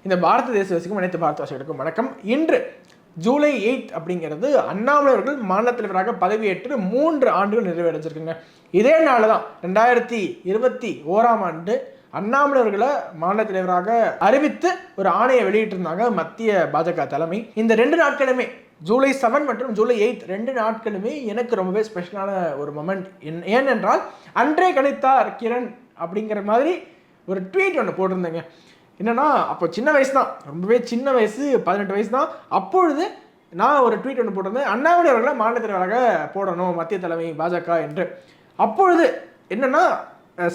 இந்த பாரத தேசவாசிக்கும் அனைத்து பாரதவாசிகளுக்கும் வணக்கம். இன்று ஜூலை 8 அப்படிங்கிறது அண்ணாமலை அவர்கள் மாநில தலைவராக பதவியேற்று 3 ஆண்டுகள் நிறைவடைஞ்சிருக்குங்க. இதே நாள் தான் 2021 அண்ணாமலை அவர்களை மாநில தலைவராக அறிவித்து ஒரு ஆணையை வெளியிட்டிருந்தாங்க மத்திய பாஜக தலைமை. இந்த 2 நாட்களுமே ஜூலை 7 மற்றும் ஜூலை 8 2 நாட்களுமே எனக்கு ரொம்பவே ஸ்பெஷலான ஒரு மொமெண்ட். ஏனென்றால் அன்றே கணித்தார் கிரண் அப்படிங்கிற மாதிரி ஒரு ட்வீட் ஒன்று போட்டிருந்தேங்க. என்னன்னா, அப்போ சின்ன வயசு தான், ரொம்பவே சின்ன வயசு, 18 வயசு தான். அப்பொழுது நான் ஒரு ட்வீட் ஒன்று போட்டிருந்தேன், அண்ணாமலை அவர்களை மாநில தலைவராக போடணும் மத்திய தலைமை பாஜக என்று. அப்பொழுது என்னன்னா,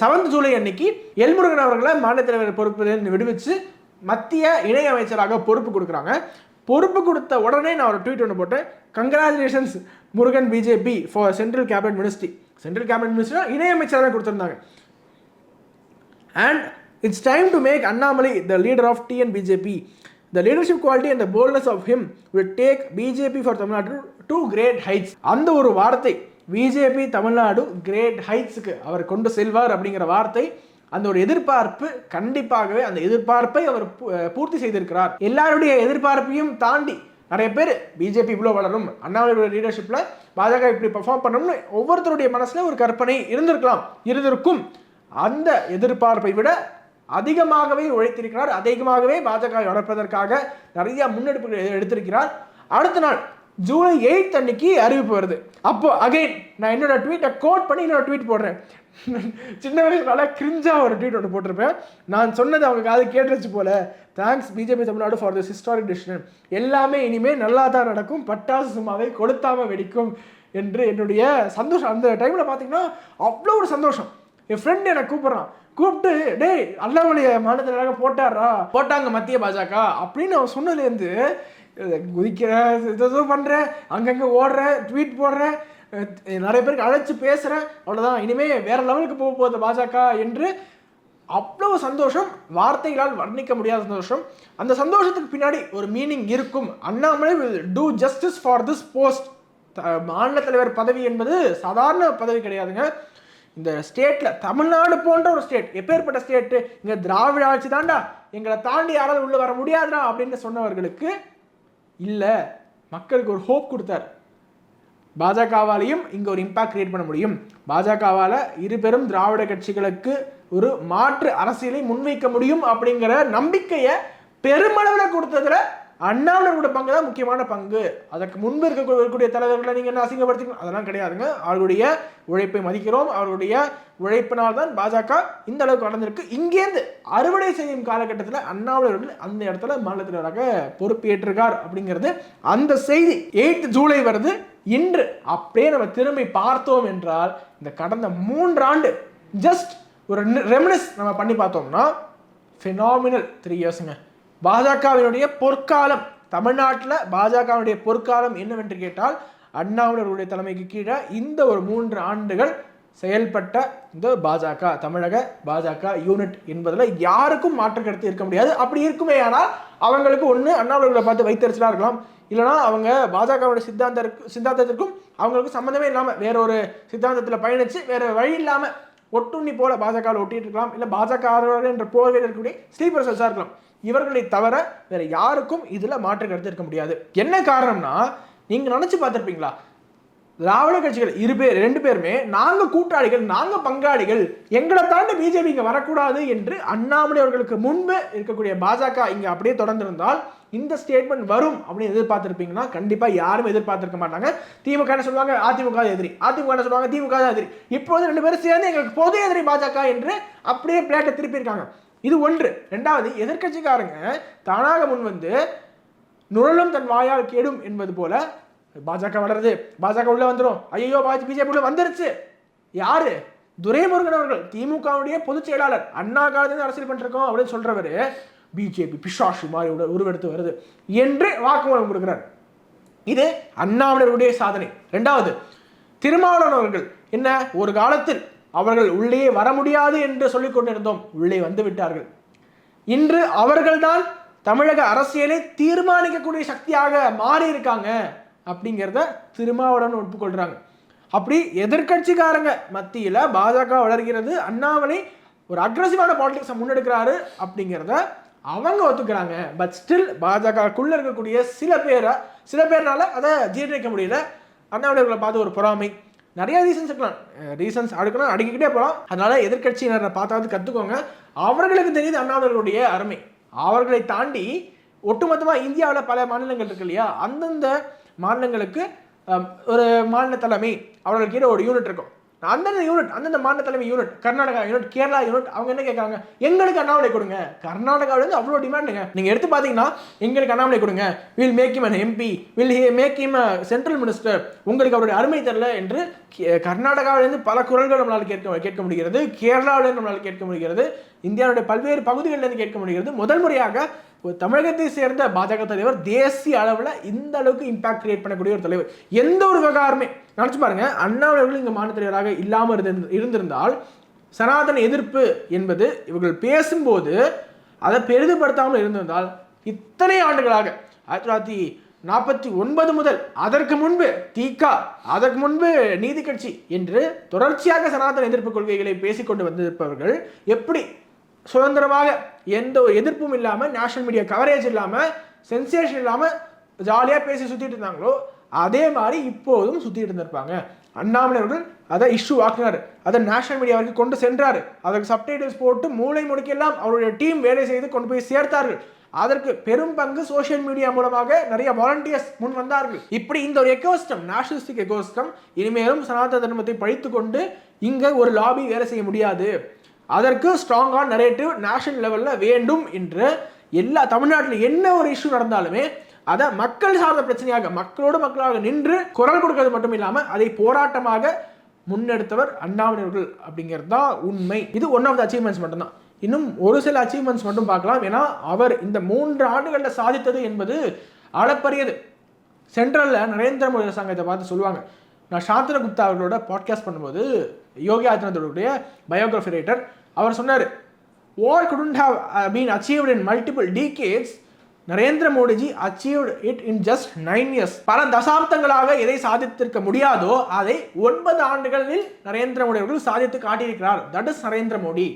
7 ஜூலை அன்னைக்கு எல்முருகன் அவர்களை மாநில தலைவர் பொறுப்பிலிருந்து விடுவிச்சு மத்திய இணை அமைச்சராக பொறுப்பு கொடுக்குறாங்க. பொறுப்பு கொடுத்த உடனே நான் ஒரு ட்வீட் ஒன்று போட்டேன், congratulations Murugan BJP for central cabinet ministry. Central cabinet ministry இணை அமைச்சராக கொடுத்துருந்தாங்க. And it's time to make Annamalai the leader of TNBJP. The leadership quality and the boldness of him will take BJP for Tamil Nadu to great heights. அந்த ஒரு வார்த்தை, BJP Tamil Nadu great ஹைட்ஸுக்கு அவர் கொண்டு செல்வார் அப்படிங்கிற வார்த்தை, அந்த ஒரு எதிர்பார்ப்பு, கண்டிப்பாகவே அந்த எதிர்பார்ப்பை அவர் பூர்த்தி செய்திருக்கிறார். எல்லாருடைய எதிர்பார்ப்பையும் தாண்டி நிறைய பேர் பிஜேபி இவ்வளோ வளரும், அண்ணாமலையோட லீடர்ஷிப்பில் பாஜக இப்படி பெர்ஃபார்ம் பண்ணணும்னு ஒவ்வொருத்தருடைய மனசுல ஒரு கற்பனை இருந்திருக்கும். அந்த எதிர்பார்ப்பை விட அதிகமாகவே உழைத்திருக்கிறார். அதிகமாகவே பாஜக வளர்ப்பதற்காக நிறைய முன்னெடுப்புகள் எடுத்திருக்கிறார். அடுத்த நாள் ஜூலை 8 அன்னைக்கு அறிவிப்பு வருது. அப்போ அகைன் நான் என்னோட ட்வீட்டை கோட் பண்ணி இன்னொரு ட்வீட் போடுறேன். சின்ன வயசுனால கிரிஞ்சா ஒரு ட்வீட் ஒன்று போட்டிருப்பேன். நான் சொன்னது அவங்க காது கேட்டுருச்சு போல, thanks BJP Tamil Nadu for this historic decision. எல்லாமே இனிமேல் நல்லா தான் நடக்கும், பட்டாசு சும்மாவே கொளுத்தாம வெடிக்கும் என்று என்னுடைய சந்தோஷம். அந்த டைமில் பார்த்தீங்கன்னா அவ்வளோ ஒரு சந்தோஷம். என் ஃப்ரெண்ட் என்னை கூப்பிட்டு டேய் அண்ணாமலையை மாநிலத்தினராக போட்டாங்க மத்திய பாஜக அப்படின்னு அவன் சொன்னதுலேருந்து குதிக்கிற ஏதோ பண்ணுறேன், அங்கங்கே ஓடுறேன், ட்வீட் போடுறேன், நிறைய பேருக்கு அழைச்சி பேசுகிறேன், அவ்வளோதான் இனிமேல் வேற லெவலுக்கு போக போகுது பாஜக என்று அவ்வளோ சந்தோஷம், வார்த்தைகளால் வர்ணிக்க முடியாத சந்தோஷம். அந்த சந்தோஷத்துக்கு பின்னாடி ஒரு மீனிங் இருக்கும். Annamalai will do justice for this post. மாநில தலைவர் பதவி என்பது சாதாரண பதவி கிடையாதுங்க. இந்த ஸ்டேட்டில் தமிழ்நாடு போன்ற ஒரு ஸ்டேட், எப்பேற்பட்ட ஸ்டேட்டு, இங்கே திராவிட ஆட்சி தாண்டா, எங்களை தாண்டி யாராவது உள்ளே வர முடியாதுடா அப்படின்னு சொன்னவர்களுக்கு இல்லை, மக்களுக்கு ஒரு ஹோப் கொடுத்தார். பாஜகவாலையும் இங்கே ஒரு இம்பாக்ட் கிரியேட் பண்ண முடியும், பாஜகவால் இருபெரும் திராவிட கட்சிகளுக்கு ஒரு மாற்று அரசியலை முன்வைக்க முடியும் அப்படிங்கிற நம்பிக்கையை பெருமளவில் கொடுத்ததுல அண்ணாமலையோட பங்கு தான் முக்கியமான பங்கு. அதற்கு முன்பு இருக்கக்கூடிய தலைவர்களை நீங்கள் என்ன அசிங்கப்படுத்திக்கணும், அதெல்லாம் கிடையாதுங்க. அவர்களுடைய உழைப்பை மதிக்கிறோம். அவருடைய உழைப்பினால் தான் பாஜக இந்த அளவுக்கு வளர்ந்திருக்கு. இங்கேருந்து அறுவடை செய்யும் காலகட்டத்தில் அண்ணாமலை அவர்கள் அந்த இடத்துல மாநில தலைவராக பொறுப்பேற்றிருக்கார் அப்படிங்கிறது அந்த செய்தி. 8 ஜூலை வருது. இன்று அப்படியே நம்ம திரும்பி பார்த்தோம் என்றால் இந்த கடந்த 3 ஆண்டு ஜஸ்ட் ஒரு ரெமினிஸ் நம்ம பண்ணி பார்த்தோம்னா ஃபினாமினல் 3 இயர்ஸுங்க. பாஜகவினுடைய பொற்காலம், தமிழ்நாட்டில் பாஜகவினுடைய பொற்காலம் என்னவென்று கேட்டால் அண்ணாமலையுடைய தலைமைக்கு கீழே இந்த ஒரு 3 ஆண்டுகள் செயல்பட்ட இந்த பாஜக, தமிழக பாஜக யூனிட் என்பதில் யாருக்கும் மாற்று கருத்து இருக்க முடியாது. அப்படி இருக்குமே ஆனால் அவங்களுக்கு ஒன்று அண்ணாமலைகளை பார்த்து வைத்தறிச்சலாக இருக்கலாம், இல்லைனா அவங்க பாஜகவுடைய சித்தாந்தத்திற்கும் அவங்களுக்கும் சம்மந்தமே இல்லாமல் வேற ஒரு சித்தாந்தத்தில் பயணித்து வேற வழி இல்லாமல் ஒட்டுண்ணி போல பாஜகவில் ஒட்டிட்டு இருக்கலாம், இல்லை பாஜக என்ற போர்வையில் இருக்கக்கூடிய ஸ்லீப்பர் செல்ஸாக இருக்கலாம். இவர்களை தவிர வேற யாருக்கும் இதுல மாற்று கருத்து இருக்க முடியாது. என்ன காரணம்னா, நீங்க நினைச்சு பார்த்திருப்பீங்களா, திராவிட கட்சிகள் 2 பேருமே நாங்க கூட்டாளிகள், நாங்க பங்காளிகள், எங்களை தாண்டி பிஜேபி இங்க வரக்கூடாது என்று அண்ணாமலை அவர்களுக்கு முன்பு இருக்கக்கூடிய பாஜக இங்க அப்படியே தொடர்ந்திருந்தால் இந்த ஸ்டேட்மெண்ட் வரும் அப்படின்னு எதிர்பார்த்திருப்பீங்கன்னா கண்டிப்பா யாரும் எதிர்பார்த்திருக்க மாட்டாங்க. திமுக என்ன சொல்லுவாங்க, அதிமுக எதிரி, அதிமுக என்ன சொல்லுவாங்க, திமுக எதிரி. இப்போது 2 பேரும் சேர்ந்து எங்களுக்கு பொது எதிரி பாஜக என்று அப்படியே பிளேட்டை திருப்பி இருக்காங்க. இது ஒன்று. 2வது, எதிர்கட்சிக்காரங்க தானாக முன் வந்து நுழலும் தன் வாயால் கேடும் என்பது போல பாஜக வளருது, பாஜக உள்ள வந்துடும், ஐயோ பிஜேபி உள்ள வந்துருச்சு. யாரு? துரைமுருகன் அவர்கள், திமுகவுடைய பொதுச் செயலாளர், அண்ணா காலத்துல அரசியல் பண்ணிருக்கோம் அப்படின்னு சொல்றவரு பிஜேபி பிசாசு மாதிரி உருவெடுத்து வருது என்று வாக்குமூலம் கொடுக்கிறார். இது அண்ணாமலையுடைய சாதனை. 2வது, திருமாவளவன் அவர்கள் என்ன, ஒரு காலத்தில் அவர்கள் உள்ளே வர முடியாது என்று சொல்லிக் கொண்டிருந்தோம், உள்ளே வந்து விட்டார்கள். இன்று அவர்கள்தான் தமிழக அரசியலை தீர்மானிக்கக்கூடிய சக்தியாக மாறி இருக்காங்க அப்படிங்கிறத திருமாவளவன் ஒப்புக்கொள்றாங்க. அப்படி எதிர்கட்சிக்காரங்க மத்தியில் பாஜக வளர்கிறது, அண்ணாமலை ஒரு அக்ரெசிவான பாலிடிக்ஸை முன்னெடுக்கிறாரு அப்படிங்கிறத அவங்க ஒத்துக்கிறாங்க. பட் ஸ்டில் பாஜகக்குள்ள இருக்கக்கூடிய சில பேர்னால அதை ஜீரணிக்க முடியல. அண்ணாமலைகளை பார்த்து ஒரு பொறாமை, நிறைய ரீசன்ஸ் இருக்கலாம். ரீசன்ஸ் அடுக்கணும், அடுக்கிக்கிட்டே போகலாம். அதனால எதிர்கட்சியினரை பார்த்தாவது கற்றுக்கோங்க. அவர்களுக்கு தெரியுது அண்ணாமலைகளுடைய அருமை. அவர்களை தாண்டி ஒட்டுமொத்தமாக இந்தியாவில் பல மாநிலங்கள் இருக்கு இல்லையா, அந்தந்த மாநிலங்களுக்கு ஒரு மாநில தலைமை அவர்களுக்கு கீழே ஒரு யூனிட் இருக்கும். அந்தந்த மாநில தலைமை unit, Karnataka unit, Kerala unit, அவங்க என்ன கேட்காங்க, எங்களுக்கு அண்ணாமலை கொடுங்க. கர்நாடகாவிலேருந்து அவ்வளோ டிமாண்டுங்க. நீங்கள் எடுத்து பார்த்தீங்கன்னா எங்களுக்கு அண்ணாமலை கொடுங்க, will make him an MP, will make him central minister, உங்களுக்கு அவருடைய அருமை தரல என்று கர்நாடகாவிலேருந்து பல குரல்கள் நம்மளால் கேட்க முடிகிறது. கேரளாவிலேருந்து நம்மளால் கேட்க முடிகிறது. இந்தியாவுடைய பல்வேறு பகுதிகளிலிருந்து கேட்க முடிகிறது. முதல் முறையாக ஒரு தமிழகத்தை சேர்ந்த பாஜக தலைவர் தேசிய அளவில் இந்த அளவுக்கு இம்பாக்ட் கிரியேட் பண்ணக்கூடிய ஒரு தலைவர். எந்த ஒரு விவகாரமே நினைச்சு பாருங்க, அண்ணாமலை இங்க மாநில தலைவராக இல்லாமல் இருந்திருந்தால் சனாதன எதிர்ப்பு என்பது இவர்கள் பேசும்போது அதை பெரிதுபடுத்தாமல் இருந்திருந்தால் இத்தனை ஆண்டுகளாக 1949 முதல் அதற்கு முன்பு திக, அதற்கு முன்பு நீதி கட்சி என்று தொடர்ச்சியாக சனாதன எதிர்ப்பு கொள்கைகளை பேசிக்கொண்டு வந்திருப்பவர்கள் எப்படி சுதந்திரமாக எந்த ஒரு எதிர்ப்பும் இல்லாமல், நேஷனல் மீடியா கவரேஜ் இல்லாமல், சென்சேஷன் இல்லாமல் ஜாலியாக பேசி சுற்றிட்டு இருந்தாங்களோ அதே மாதிரி இப்போதும் சுற்றிட்டு இருந்திருப்பாங்க. அண்ணாமலை அவர்கள் அதை இஷ்யூ ஆக்கினார், அதை நேஷனல் மீடியா வரைக்கும் கொண்டு சென்றார். அதற்கு சப்டைட்டில்ஸ் போட்டு மூளை முடுக்கெல்லாம் அவருடைய டீம் வேலை செய்து கொண்டு போய் சேர்த்தார்கள். அதற்கு பெரும் பங்கு சோசியல் மீடியா மூலமாக நிறைய வாலண்டியர்ஸ் முன் வந்தார்கள். இப்படி இந்த ஒரு எக்கோசிஸ்டம், நேஷனலிஸ்டிக் எக்கோசிஸ்டம், இனிமேலும் சனாதன தர்மத்தை பழித்து கொண்டு இங்கே ஒரு லாபி வேலை செய்ய முடியாது. அதற்கு ஸ்ட்ராங்கான நரேட்டிவ் நேஷனல் லெவலில் வேண்டும் என்று எல்லா தமிழ்நாட்டில் என்ன ஒரு இஷ்யூ நடந்தாலுமே அதை மக்கள் சார்ந்த பிரச்சனையாக மக்களோடு மக்களாக நின்று குரல் கொடுக்கிறது மட்டும் இல்லாமல் அதை போராட்டமாக முன்னெடுத்தவர் அண்ணாமலை அவர்கள் அப்படிங்கிறது தான் உண்மை. இது ஒன் ஆஃப் த அச்சீவ்மெண்ட்ஸ் மட்டும்தான். இன்னும் ஒரு சில அச்சீவ்மெண்ட்ஸ் மட்டும் பார்க்கலாம். ஏன்னா அவர் இந்த 3 ஆண்டுகளில் சாதித்தது என்பது அளப்பரியது. சென்ட்ரலில் நரேந்திர மோடி அரசாங்கத்தை பார்த்து சொல்லுவாங்க. நான் சாந்தன குப்தா அவர்களோட பாட்காஸ்ட் பண்ணும்போது யோகி ஆதித்யநாத்துடைய பயோகிராஃபி ரைட்டர் அவர் சொன்னார், what couldn't have been achieved in multiple decades, Narendra Modiji achieved it in just 9 years. பல தசாப்தங்களாக எதை சாதித்திருக்க முடியாதோ அதை 9 ஆண்டுகளில் நரேந்திர மோடி அவர்கள் சாதித்து காட்டியிருக்கிறார். That is Narendra Modi.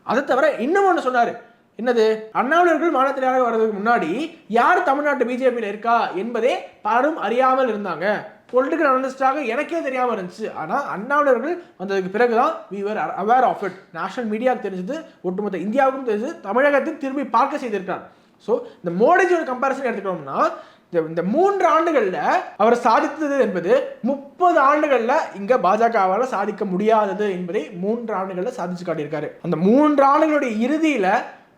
அதை தவிர இன்னும் ஒன்று சொன்னார். என்னது, அண்ணாமலை அவர்கள் மாநிலத்திலாக வர்றதுக்கு முன்னாடி யார் தமிழ்நாட்டு பிஜேபியில் இருக்கா என்பதே பலரும் அறியாமல் இருந்தாங்க. பொலிட்டிக்கல் அனலிஸ்டாக எனக்கே தெரியாமல் இருந்துச்சு. ஆனால் அண்ணாமலை அவர்கள் வந்ததுக்கு பிறகு தான் we were aware of it. National மீடியாவுக்கு தெரிஞ்சது, ஒட்டுமொத்த இந்தியாவுக்கும் தெரிஞ்சது, தமிழகத்துக்கு திரும்பி பார்க்க செய்திருக்கார். ஸோ இந்த மோடிஜியோட கம்பேரிசன் எடுத்துக்கணும்னா இந்த 3 ஆண்டுகளில் அவர் சாதித்தது என்பது 30 ஆண்டுகளில் இங்கே பாஜகவால் சாதிக்க முடியாதது என்பதை 3 ஆண்டுகளில் சாதிச்சு காட்டியிருக்காரு. அந்த 3 ஆண்டுகளுடைய இறுதியில்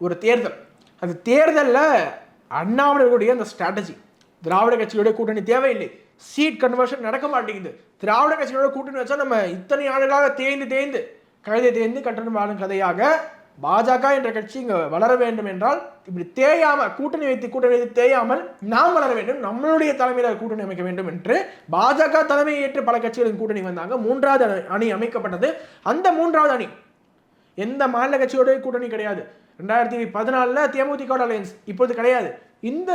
ஒரு தேர்தல், அந்த தேர்தலில் அண்ணாமலையுடைய அந்த ஸ்ட்ராட்டஜி, திராவிட கட்சிகளுடைய கூட்டணி தேவையில்லை, சீட் கன்வர்ஷன் நடக்க மாட்டேங்குது, திராவிட கட்சிகளோட கூட்டணி வச்சா நம்ம இத்தனை ஆண்டுகளாக தேய்ந்து கட்டணம் வாழும் கதையாக பாஜக என்ற கட்சி இங்கே வளர வேண்டும் என்றால் இப்படி கூட்டணி வைத்து தேயாமல் நாம் வளர வேண்டும், நம்மளுடைய தலைமையில் கூட்டணி அமைக்க வேண்டும் என்று பாஜக தலைமையை ஏற்று பல கட்சிகளின் கூட்டணி வந்தாங்க. 3வது அணி அமைக்கப்பட்டது. அந்த 3வது அணி எந்த மாநில கட்சியோட கூட்டணி கிடையாது. 2014 தேமுதிக அலையன்ஸ் இப்போது கிடையாது. இந்த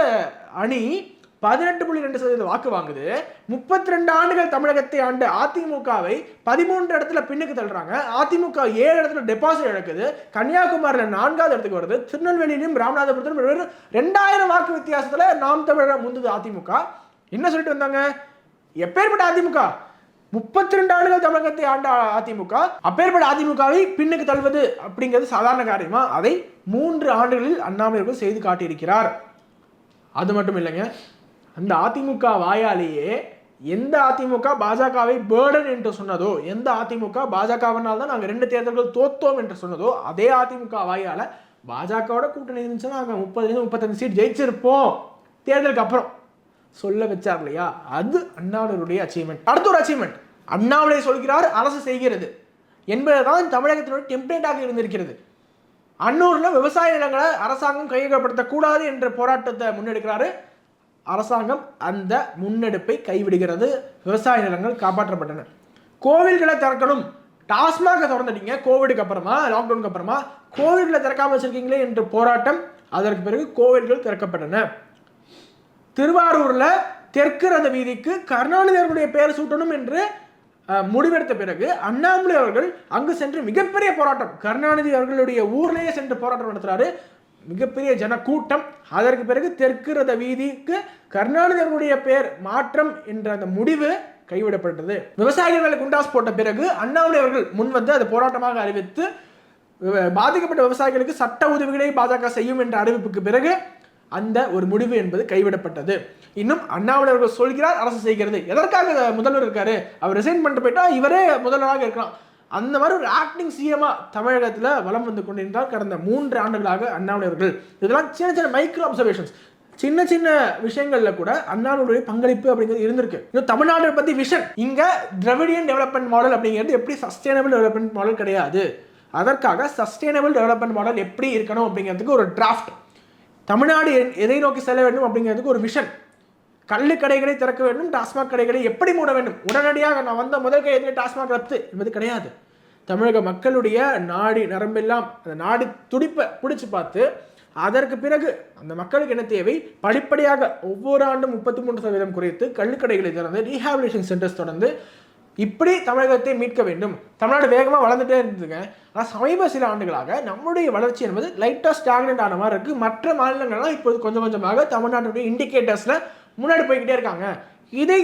அணி 18.2% வாக்கு வாங்குது. 32 ஆண்டுகள் தமிழகத்தை ஆண்டு அதிமுகவை 13 இடத்துல பின்னுக்கு தள்ளுறாங்க. அதிமுக 7 இடத்துல டெபாசிட் இழக்குது. கன்னியாகுமரியில் 4வது இடத்துக்கு வருது. திருநெல்வேலியிலும் ராமநாதபுரத்திலும் 2000 வாக்கு வித்தியாசத்துல நாம் தமிழர் முந்துது அதிமுக. என்ன சொல்லிட்டு வந்தாங்க, எப்பேற்பட்ட அதிமுக, 32 ஆண்டுகள் தமிழகத்தை ஆண்ட அதிமுக, அப்பேற்பட்ட அதிமுகவை பின்னுக்கு தள்ளுவது அப்படிங்கிறது சாதாரண காரியமா? அதை 3 ஆண்டுகளில் அண்ணாமலை செய்து காட்டியிருக்கிறார். அது மட்டும் இல்லைங்க, அந்த அதிமுக வாயாலேயே எந்த அதிமுக பாஜகவை பேர்டன் என்று சொன்னதோ, எந்த அதிமுக பாஜகவினால் தான் நாங்கள் 2 தேர்தல்கள் தோத்தோம் என்று சொன்னதோ, அதே அதிமுக வாயால் பாஜகவோட கூட்டணி இருந்துச்சுன்னா நாங்கள் 30-35 சீட் ஜெயிச்சிருப்போம் தேர்தலுக்கு அப்புறம் சொல்ல வச்சார் இல்லையா? அது அண்ணாமலையுடைய அச்சீவ்மெண்ட். அடுத்த ஒரு அச்சீவ்மெண்ட், அண்ணாமலை சொல்கிறார் அரசு செய்கிறது என்பதுதான் தமிழகத்தினுடைய டெம்ப்ளேட்டாக இருந்திருக்கிறது. அன்னூரில் விவசாய நிலங்களை அரசாங்கம் கையகப்படுத்தக்கூடாது என்ற போராட்டத்தை முன்னெடுக்கிறாரு. அரசாங்கம் அந்த முன்னெடுப்பை கைவிடுகிறது. விவசாய நிலங்கள் காப்பாற்றப்பட்டன. கோவில்களை திறக்கணும், டாஸ்மாக திறந்துட்டீங்க கோவிடுக்கு அப்புறமா, லாக்டவுனுக்கு அப்புறமா கோவில்களை திறக்காம வச்சிருக்கீங்களே என்று போராட்டம். அதற்கு பிறகு கோவில்கள் திறக்கப்பட்டன. திருவாரூரில் தெற்கு ரத வீதிக்கு கருணாநிதி அவர்களுடைய பெயர் சூட்டணும் என்று முடிவெடுத்த பிறகு அண்ணாமலை அவர்கள் அங்கு சென்று மிகப்பெரிய போராட்டம், கருணாநிதி அவர்களுடைய ஊர்லேயே சென்று போராட்டம் நடத்துறாரு. மிகப்பெரிய ஜன கூட்டம். அதற்கு பிறகு தெற்கு ரத வீதிக்கு கருணாநிதி அவர்களுடைய பெயர் மாற்றம் என்ற அந்த முடிவு கைவிடப்பட்டது. விவசாயிகள் குண்டாஸ் போட்ட பிறகு அண்ணாமலை அவர்கள் முன் வந்து அதை போராட்டமாக அறிவித்து பாதிக்கப்பட்ட விவசாயிகளுக்கு சட்ட உதவிகளை பாஜக செய்யும் என்ற அறிவிப்புக்கு பிறகு அந்த ஒரு முடிவு என்பது கைவிடப்பட்டது. இன்னும் அண்ணாமலை அவர்கள் சொல்கிறார், அரசு செய்கிறது. எதற்காக முதல்வர் இருக்காரு, அவர் ரிசைன் பண்ணிட்டு போயிட்டா இவரே முதல்வராக இருக்கலாம். அந்த மாதிரி ஒரு ஆக்டிங் சிஎம்மா தமிழகத்தில் வலம் வந்து கொண்டிருந்தால் கடந்த 3 ஆண்டுகளாக அண்ணாமலை அவர்கள். இதெல்லாம் சின்ன சின்ன மைக்ரோ அப்சர்வேஷன்ஸ், சின்ன சின்ன விஷயங்கள்ல கூட அண்ணாமலையுடைய பங்களிப்பு அப்படிங்கிறது இருந்திருக்கு. இன்னும் தமிழ்நாட்டை பத்தி விஷன், இங்க திராவிடியன் டெவலப்மெண்ட் மாடல் அப்படிங்கிறது எப்படி சஸ்டைனபிள் டெவலப்மெண்ட் மாடல் கிடையாது. அதற்காக சஸ்டைனபிள் டெவலப்மெண்ட் மாடல் எப்படி இருக்கணும் அப்படிங்கிறதுக்கு ஒரு டிராஃப்ட், தமிழ்நாடு எதை நோக்கி செல்ல வேண்டும் அப்படிங்கிறதுக்கு ஒரு விஷன், கள்ளு கடைகளை திறக்க வேண்டும், டாஸ்மாக் கடைகளை எப்படி மூட வேண்டும், உடனடியாக நான் வந்த முதல் கையெழுத்துல டாஸ்மாக் ரத்து என்பது கிடையாது. தமிழக மக்களுடைய நாடி நரம்பெல்லாம் அந்த நாடி துடிப்பை பிடிச்சு பார்த்து அதற்கு பிறகு அந்த மக்களுக்கு என்ன தேவை, படிப்படியாக ஒவ்வொரு ஆண்டும் 33% குறைத்து கள்ளுக்கடைகளை திறந்து ரீஹாபிலிட்டேஷன் சென்டர்ஸ் தொடர்ந்து இப்படி தமிழகத்தை மீட்க வேண்டும். தமிழ்நாடு வேகமாக வளர்ந்துட்டே இருந்துங்க. ஆனால் சமீப சில ஆண்டுகளாக நம்முடைய வளர்ச்சி என்பது லைட்டாக ஸ்டாக்னன்ட் ஆன மாதிரி இருக்குது. மற்ற மாநிலங்கள்லாம் இப்போது கொஞ்சம் கொஞ்சமாக தமிழ்நாட்டுடைய இண்டிகேட்டர்ஸில் முன்னாடி போய்கிட்டே இருக்காங்க. இதை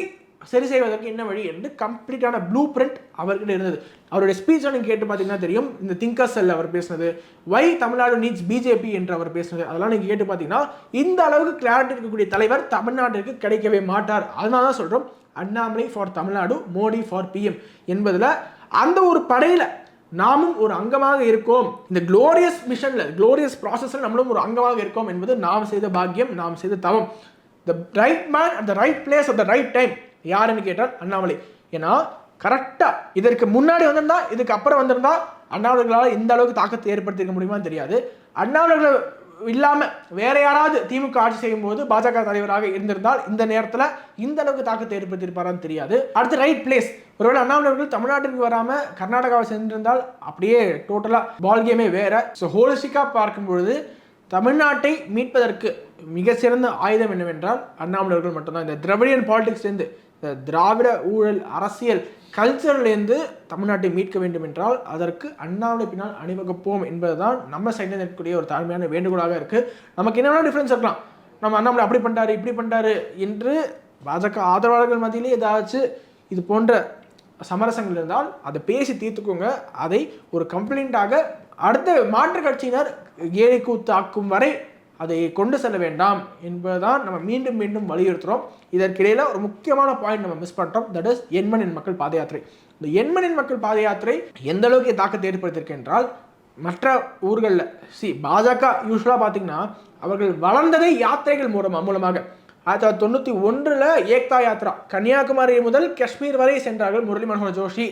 சரி செய்வதற்கு என்ன வழி என்று கம்ப்ளீட்டான ப்ளூ பிரிண்ட் அவர்கிட்ட இருந்தது. அவருடைய ஸ்பீச் நீங்கள் கேட்டு பார்த்தீங்கன்னா தெரியும். இந்த திங்கர்ஸ் செல் அவர் பேசினது, வை தமிழ்நாடு நீட்ஸ் பிஜேபி என்று அவர் பேசினது, அதெல்லாம் நீங்கள் கேட்டு பார்த்தீங்கன்னா இந்த அளவுக்கு கிளாரிட்டி இருக்கக்கூடிய தலைவர் தமிழ்நாட்டிற்கு கிடைக்கவே மாட்டார். அதனால தான் சொல்கிறோம், Annamalai for Tamil Nadu, Modi for PM என்பதில் அந்த ஒரு படையில் நாமும் ஒரு அங்கமாக இருக்கோம். இந்த குளோரியஸ் மிஷனில், குளோரியஸ் ப்ராசஸில் நம்மளும் ஒரு அங்கமாக இருக்கோம் என்பது நாம் செய்த பாக்கியம், நாம் செய்த தவம். The right man at the right place at the right time யாருன்னு கேட்டால் அண்ணாமலை. ஏன்னா கரெக்டாக இதற்கு முன்னாடி வந்திருந்தா, இதுக்கு அப்புறம் வந்திருந்தா அண்ணாமலைகளால் இந்த அளவுக்கு தாக்கத்தை ஏற்படுத்திக்க முடியுமான்னு தெரியாது. அண்ணாமலைகள் இல்லாமல் வேற யாராவது திமுக ஆட்சி செய்யும் போது பாஜக தலைவராக இருந்திருந்தால் இந்த நேரத்தில் இந்த அளவுக்கு தாக்கத்தை ஏற்படுத்தியிருப்பாரான்னு தெரியாது. அடுத்து ரைட் பிளேஸ், ஒருவேளை அண்ணாமலைகள் தமிழ்நாட்டிற்கு வராமல் கர்நாடகாவை சென்றிருந்தால் அப்படியே டோட்டலாக பால் கேமே வேற. ஸோ ஹோலிஸ்டிக்காக பார்க்கும்பொழுது தமிழ்நாட்டை மீட்பதற்கு மிக சிறந்த ஆயுதம் என்னவென்றால் அண்ணாமலைகள் மட்டும்தான். இந்த திராவிடியன் பாலிடிக்ஸ்லேருந்து, இந்த திராவிட ஊழல் அரசியல் கல்ச்சர்லேருந்து தமிழ்நாட்டை மீட்க வேண்டும் என்றால் அதற்கு அண்ணாமலை பின்னால் அணிவகுப்போம் என்பதுதான் நம்ம சைடில் இருக்கக்கூடிய ஒரு தாழ்மையான வேண்டுகோளாக இருக்குது. நமக்கு என்னென்ன டிஃப்ரென்ஸ் இருக்கலாம், நம்ம அண்ணாமலை அப்படி பண்ணிட்டாரு இப்படி பண்ணிட்டாரு என்று பாஜக ஆதரவாளர்கள் மத்தியிலே ஏதாச்சும் இது போன்ற சமரசங்கள் இருந்தால் அதை பேசி தீர்த்துக்கோங்க. அதை ஒரு கம்ப்ளைண்ட்டாக அடுத்த மாற்று கட்சியினர் ஏழை கூத்தாக்கும் வரை அதை கொண்டு செல்ல வேண்டாம் என்பதுதான் நம்ம மீண்டும் மீண்டும் வலியுறுத்துகிறோம். இதற்கிடையில் ஒரு முக்கியமான பாயிண்ட் நம்ம மிஸ் பண்ணிட்டோம். தட் இஸ் எண்மணின் மக்கள் பாத யாத்திரை. இந்த எண்மணின் மக்கள் பாத யாத்திரை எந்த அளவுக்கு தாக்கத்தை ஏற்படுத்தியிருக்கு என்றால், மற்ற ஊர்களில் பாஜக யூஸ்வலாக பார்த்தீங்கன்னா அவர்கள் வளர்ந்ததே யாத்திரைகள் மூலமாக. 1991 ஏக்தா யாத்ரா கன்னியாகுமரி முதல் காஷ்மீர் வரை சென்றார்கள் முரளி மனோகர் ஜோஷி,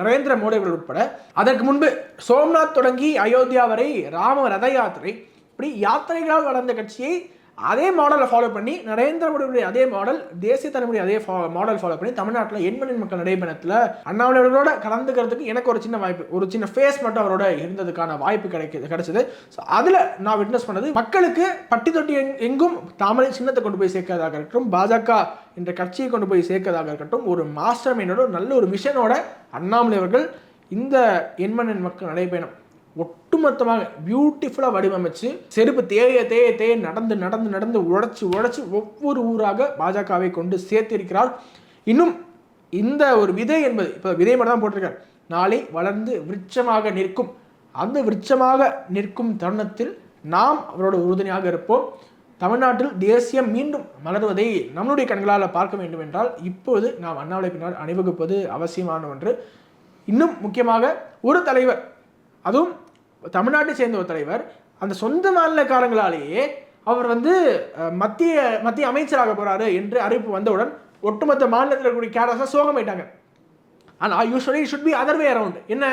நரேந்திர மோடி அவர்கள் உட்பட. அதற்கு முன்பு சோம்நாத் தொடங்கி அயோத்தியா வரை ராம ரத யாத்திரை, இப்படி யாத்திரைகளால் வளர்ந்த கட்சியை அதே மாடலை ஃபாலோ பண்ணி நரேந்திர மோடியுடைய அதே மாடல், தேசிய தலைமுறை அதே மாடல் ஃபாலோ பண்ணி தமிழ்நாட்டில் எண்மணின் மக்கள் நடைபெறத்தில் அண்ணாமலை அவர்களோட கலந்துக்கிறதுக்கு எனக்கு ஒரு சின்ன வாய்ப்பு, ஒரு சின்ன ஃபேஸ் மட்டும் அவரோட இருந்ததுக்கான வாய்ப்பு கிடைச்சது. ஸோ அதில் நான் விட்னஸ் பண்ணது மக்களுக்கு பட்டி தொட்டி எங்கும் தாமரை சின்னத்தை கொண்டு போய் சேர்க்கிறதாக இருக்கட்டும், பாஜக என்ற கட்சியை கொண்டு போய் சேர்க்கிறதாக இருக்கட்டும், ஒரு மாஸ்டர் மைண்டோட நல்ல ஒரு விஷனோட அண்ணாமலை அவர்கள் இந்த எண்மணின் மக்கள் நடைபெறும் ஒட்டுமொத்தமாக பியூட்டிஃபுல்லாக வடிவமைச்சு செருப்பு தேய நடந்து உடைச்சு ஒவ்வொரு ஊராக பாஜகவை கொண்டு சேர்த்திருக்கிறார். இன்னும் இந்த ஒரு விதை என்பது இப்போ விதை மட்டும் தான் போட்டிருக்கார், நாளை வளர்ந்து விருட்சமாக நிற்கும். அந்த விருட்சமாக நிற்கும் தருணத்தில் நாம் அவரோட உறுதுணையாக இருப்போம். தமிழ்நாட்டில் தேசியம் மீண்டும் மலர்வதை நம்மளுடைய கண்களால் பார்க்க வேண்டும் என்றால் இப்போது நாம் அண்ணாமலை பின்னால் அணிவகுப்பது அவசியமான ஒன்று. இன்னும் முக்கியமாக ஒரு தலைவர், அதுவும் தமிழ்நாட்டை சேர்ந்த ஒரு தலைவர், அந்த சொந்த மாநிலக்காரங்களாலேயே அவர் மத்திய அமைச்சராக போறாரு என்று அறிவிப்பு வந்தவுடன் ஒட்டுமொத்த மாநிலத்தில் இருக்கக்கூடிய கேடர்ஸாக சோகமாயிட்டாங்க. ஆனால் usually should be other way around. என்ன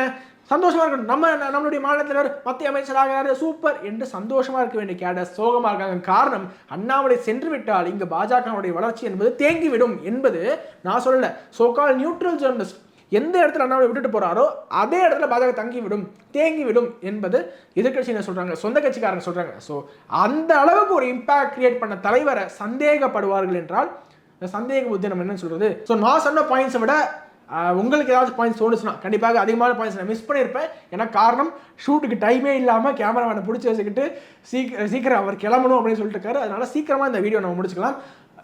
சந்தோஷமா இருக்கணும், நம்மளுடைய மாநிலத்தில் மத்திய அமைச்சராகிறாரு சூப்பர் என்று சந்தோஷமா இருக்க வேண்டிய கேடர்ஸ் சோகமாக இருக்காங்க. காரணம், அண்ணாமலை சென்று விட்டால் இங்கு பாஜகவுடைய வளர்ச்சி என்பது தேங்கிவிடும் என்பது நான் சொல்லல, சோகால் நியூட்ரல் ஜெர்னலிஸ்ட் எந்த இடத்துல அண்ணாமலை விட்டுட்டு போறாரோ அதே இடத்துல பாஜக தங்கிவிடும், தேங்கிவிடும் என்பது எதிர்கட்சியினர் சொல்றாங்க, சொந்த கட்சிக்காரங்க சொல்றாங்க. ஸோ அந்த அளவுக்கு ஒரு இம்பாக்ட் கிரியேட் பண்ண தலைவரை சந்தேகப்படுவார்கள் என்றால் சந்தேக புத்தி நம்ம என்ன சொல்றது. ஸோ நான் சொன்ன பாயிண்ட்ஸை விட உங்களுக்கு ஏதாவது பாயிண்ட்ஸ் தோணுச்சுன்னா கண்டிப்பாக அதிகமான பாயிண்ட்ஸ் நான் மிஸ் பண்ணியிருப்பேன். ஏன்னா காரணம் ஷூட்டுக்கு டைமே இல்லாமல் கேமராமேனை பிடிச்சி வச்சுக்கிட்டு சீக்கிரம் அவர் கிளம்பணும் அப்படின்னு சொல்லிட்டு இருக்காரு. அதனால் சீக்கிரமாக இந்த வீடியோ நம்ம முடிச்சுக்கலாம்.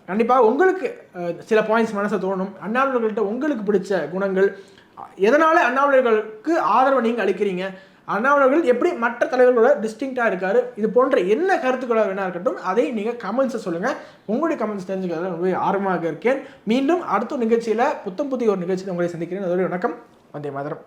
கண்டிப்பாக உங்களுக்கு சில பாயிண்ட்ஸ் மனசை தோணும். அண்ணாமலைகள்கிட்ட உங்களுக்கு பிடிச்ச குணங்கள், எதனால் அண்ணாமலைகளுக்கு ஆதரவை நீங்கள் அளிக்கிறீங்க, அண்ணாமலைகள் எப்படி மற்ற தலைவர்களோட டிஸ்டிங்க்டாக இருக்காரு, இது போன்ற என்ன கருத்துக்களை வேணா இருக்கட்டும் அதை நீங்கள் கமெண்ட்ஸை சொல்லுங்கள். உங்களுடைய கமெண்ட்ஸ் தெரிஞ்சுக்கிறதுல ரொம்ப ஆர்வமாக இருக்கேன். மீண்டும் அடுத்த நிகழ்ச்சியில் புதிய ஒரு நிகழ்ச்சியில் உங்களை சந்திக்கிறேன். அதோட வணக்கம். வந்தே மாதரம்.